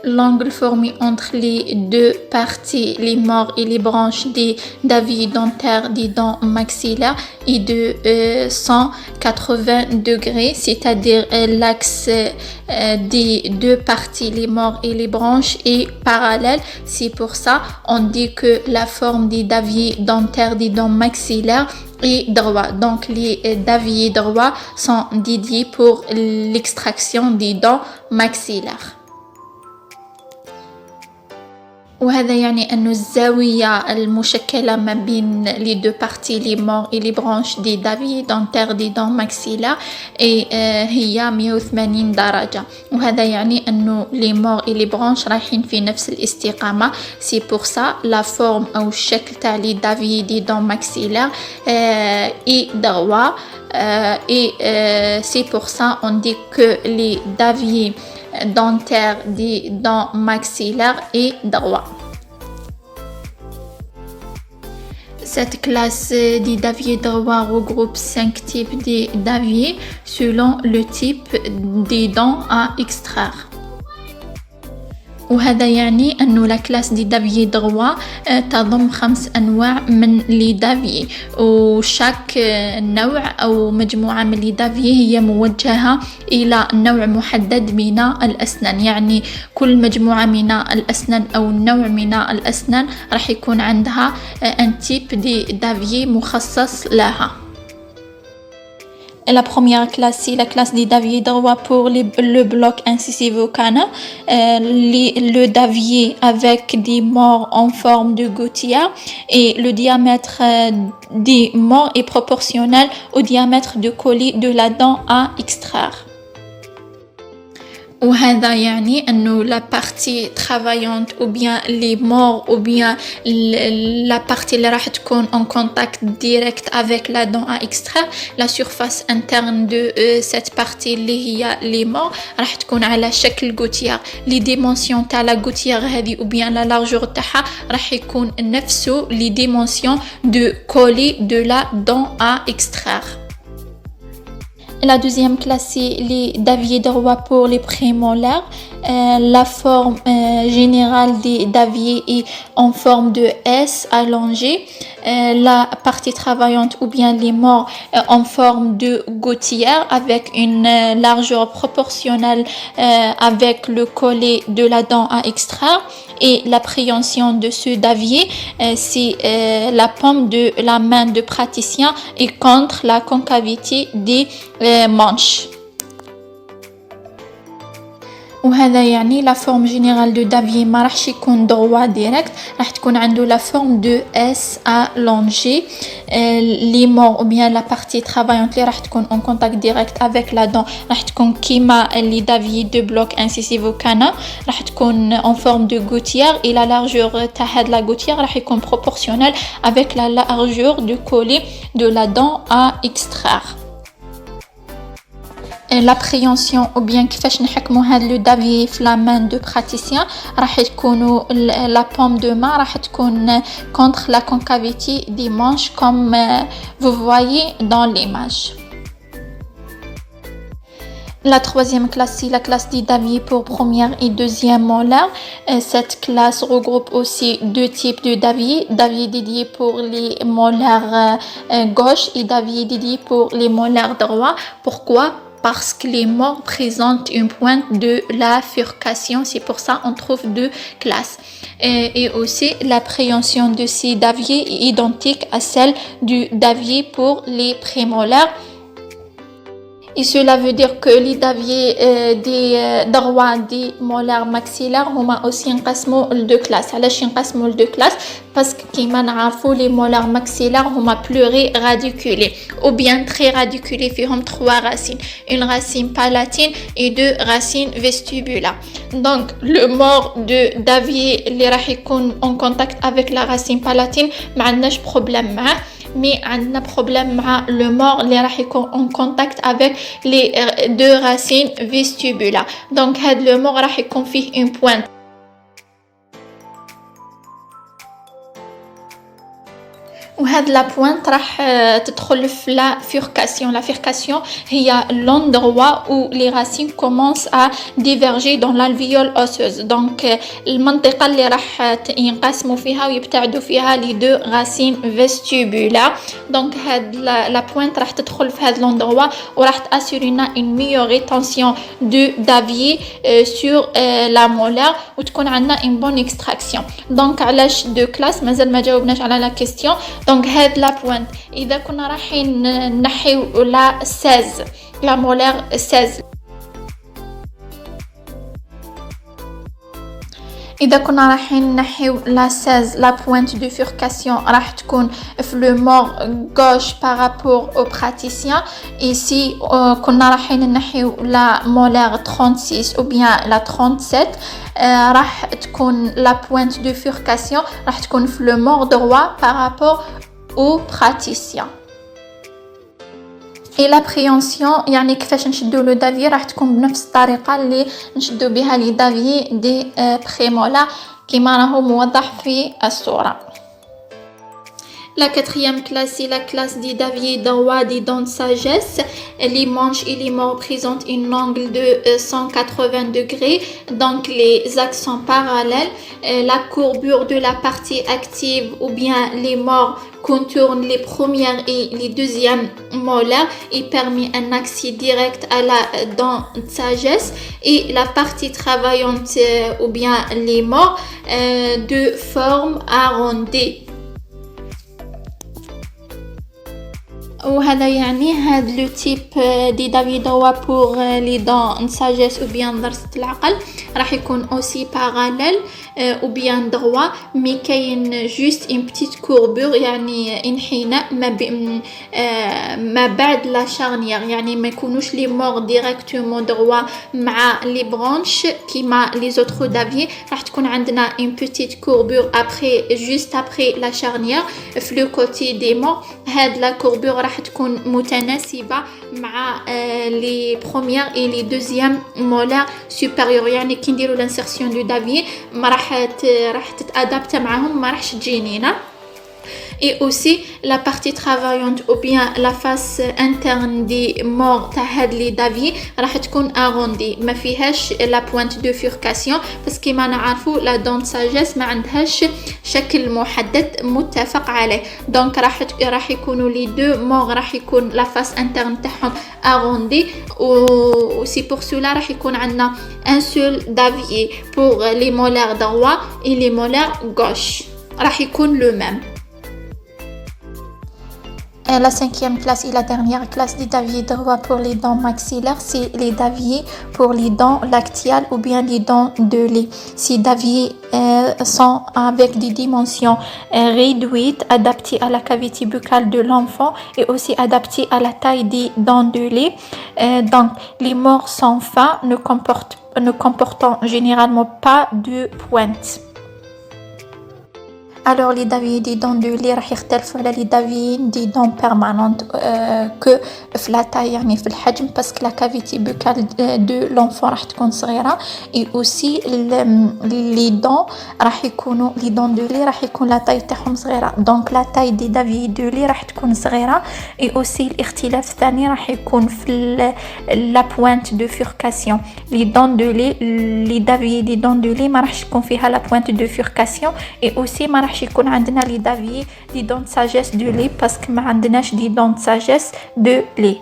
l'angle formé entre les deux parties, les morts et les branches des daviers dentaires des dents maxillaires est de 180 degrés, c'est-à-dire l'axe des deux parties, les morts et les branches, est parallèle. C'est pour ça on dit que la forme des daviers dentaires des dents maxillaires est droit. Donc les daviers droits sont dédiés pour l'extraction des dents maxillaires. وهذا يعني أنه الزاوية المشكلة ما بين les deux parties les morts et les branches des daviers dentaires des dents maxillaires هي 180 درجة وهذا يعني أنه les morts et les branches رايحين في نفس الاستقامة. C'est pour ça la forme أو الشكل تاع les daviers des dents maxillaires est droit et c'est pour ça on dit que les daviers dentaire des dents maxillaires est droit. Cette classe des daviers droits regroupe 5 types de daviers selon le type des dents à extraire. وهذا يعني أنه لا كلاس دي دافيي دروا تضم 5 أنواع من لي دافيي وشاك نوع أو مجموعة من لي دافيي هي موجهة إلى نوع محدد من الأسنان. يعني كل مجموعة من الأسنان أو نوع من الأسنان راح يكون عندها ان تيب دي دافيي مخصص لها. La première classe, c'est la classe des daviers droits pour le bloc incisivo-canal. Le davier avec des morts en forme de gouttière et le diamètre des morts est proportionnel au diamètre de colis de la dent à extraire. وهذا يعني أنه la partie travaillante ou bien les morts ou bien la partie اللي راح تكون en contact direct avec la dent à extraire, la surface interne de cette partie اللي هي les morts راح تكون على شكل gouttière. les dimensions تاع la gouttière هذه ou bien la largeur تاعها راح يكون نفسه les dimensions de colis de la dent à extraire. La deuxième classe, c'est les daviers droits pour les prémolaires. La forme générale des daviers est en forme de S allongée. La partie travaillante ou bien les morts en forme de gouttière avec une largeur proportionnelle avec le collet de la dent à extraire. Et l'appréhension de ce davier, c'est la paume de la main de praticien et contre la concavité des manches. وهذا يعني la forme générale de davier ما راحش يكون droit direct, راح تكون عنده la forme de S allongée. les morts ou bien la partie travaillante اللي راح تكون en contact direct avec la dent راح تكون كيما les daviers de bloc incisivo-canal, راح تكون en forme de gouttière et la largeur تاع هاد la gouttière راح يكون proportionnel avec la largeur du collet de la dent à extraire. L'appréhension ou bien كيفاش نحكموا هذا لو دافي في لا مان دو براتيسيان راح تكونوا لا بوم دو ما راح تكون contre la concavité des manches comme vous voyez dans l'image. La troisième classe, c'est la classe des daviers pour première et deuxième molaire. Cette classe regroupe aussi deux types de daviers. Davier dédié pour les molaires gauche et davier dédié pour les molaires droits. Pourquoi ? Parce que les morts présentent une pointe de la bifurcation, c'est pour ça on trouve deux classes. Et aussi l'appréhension de ces daviers est identique à celle du davier pour les prémolaires. Et cela veut dire que les daviers des droits des molaires maxillaires هما aussi ينقسموا لدو كلاس. علاش ينقسموا لدو كلاس؟ باسكو كيما نعرفوا les molaires maxillaires هما pluri-radiculés ou bien très radiculés فيهم 3 racines, une racine palatine et 2 racines vestibulaires. Donc le mort de davier اللي راح يكون en contact avec la racine palatine ما عندناش problème معاه. Mais on a problème مع le mort اللي راح يكون en contact avec les 2 racines vestibulaires. Donc هاد le mort راح يكون فيه une pointe. وهاد لا بوينت راح تدخل في لا فيركاسيون. لا فيركاسيون هي لوندروا où les racines commencent à diverger dans l'alvéole osseuse. دونك المنطقة اللي راح ينقسموا فيها ويبتعدوا فيها لي دو racines vestibulaires. دونك هاد لا بوينت راح تدخل في هاد لوندروا وراح تاسيري لنا une meilleure rétention de Davier sur la molaire وتكون عندنا une bonne extraction. دونك علاش دو كلاس مازال ما جاوبناش على لا كيستيون. دونك هاد لا بوينت اذا كنا رايحين نحيو لا 16 لا مولير 16 اذا كنا رايحين نحيو لا 16 لا بوينت دو فيركاسيون راح تكون في لو مور غوش بارابور او براتيسيان. ايسي كنا رايحين نحيو لا مولير 36 او بيان لا 37 راح تكون لا بوينت دو فيركاسيون راح تكون في لو مور دروا بارابور او براتيسيان. اي لابريونسيون يعني كيفاش نشدو لو دافي راح تكون بنفس الطريقه اللي نشدو بها لي دافي دي بريمولا كيما راهو موضح في الصوره. La quatrième classe, c'est la classe des Davier droit des dents de sagesse. Les manches et les morts présentent un angle de 180 degrés, donc les axes sont parallèles. La courbure de la partie active ou bien les morts contourne les premières et les deuxièmes molaires et permet un accès direct à la dent de sagesse. Et la partie travaillante ou bien les morts de forme arrondie. وهذا يعني هاد لو تيب دي دافي دوا بور لي دون ساجيس او بيان ضرسة العقل راح يكون اوسي باراليل او بيان دروا مي كاين جوست ان بتيت كوربور يعني انحناء ما بعد لا شارنيير يعني ما يكونوش لي مور ديريكتومون دروا مع لي برانش كيما لي زوتر دافي راح تكون عندنا ان بتيت كوربور ابري جوست ابري لا شارنيير في لو كوتي دي مور. هاد لا كوربور راح تكون متناسبة مع لي بروميير اي لي دوزيام مولار سوبيريور يعني كي نديرو لانسيرسيون دو دافي ما راح تتادابت معاهم ما راحش تجينينا. Et aussi la partie travaillante ou bien la face interne des morts تاع هاد لي دافي راح تكون arrondie ما فيهاش la pointe de furcation بس كيما نعرفوا لا دون ساجيس ما عندهاش شكل محدد متفق عليه. دونك راح يكونوا لي دو مور راح يكون la face interne تاعهم arrondie و c'est pour cela راح يكون عندنا un seul davier pour les molaires droit et les molaires gauche راح يكون le même. La cinquième classe et la dernière classe des daviers droits pour les dents maxillaires, c'est les daviers pour les dents lactiales ou bien les dents de lait. Ces daviers sont avec des dimensions réduites, adaptées à la cavité buccale de l'enfant et aussi adaptées à la taille des dents de lait. Donc, les morts sont fins, ne comportant généralement pas de pointe. Alors les daviers des dents de lait راح يختلفوا على les daviers des dents permanentes que في la taille يعني في الحجم parce que la cavité buccale de l'enfant راح تكون صغيرة et aussi les dents راح يكونوا les dents de lait راح يكون la taille تاعهم صغيرة. donc la taille des daviers de lait راح تكون صغيرة et aussi الاختلاف الثاني راح يكون في la pointe de furcation. les dents de lait les daviers des dents de lait ما راحش يكون فيها la pointe de furcation et aussi ما راح يكون عندنا لي دافي دي دون ساجيس دو لي باسكو ما عندناش دي دون ساجيس دو لي.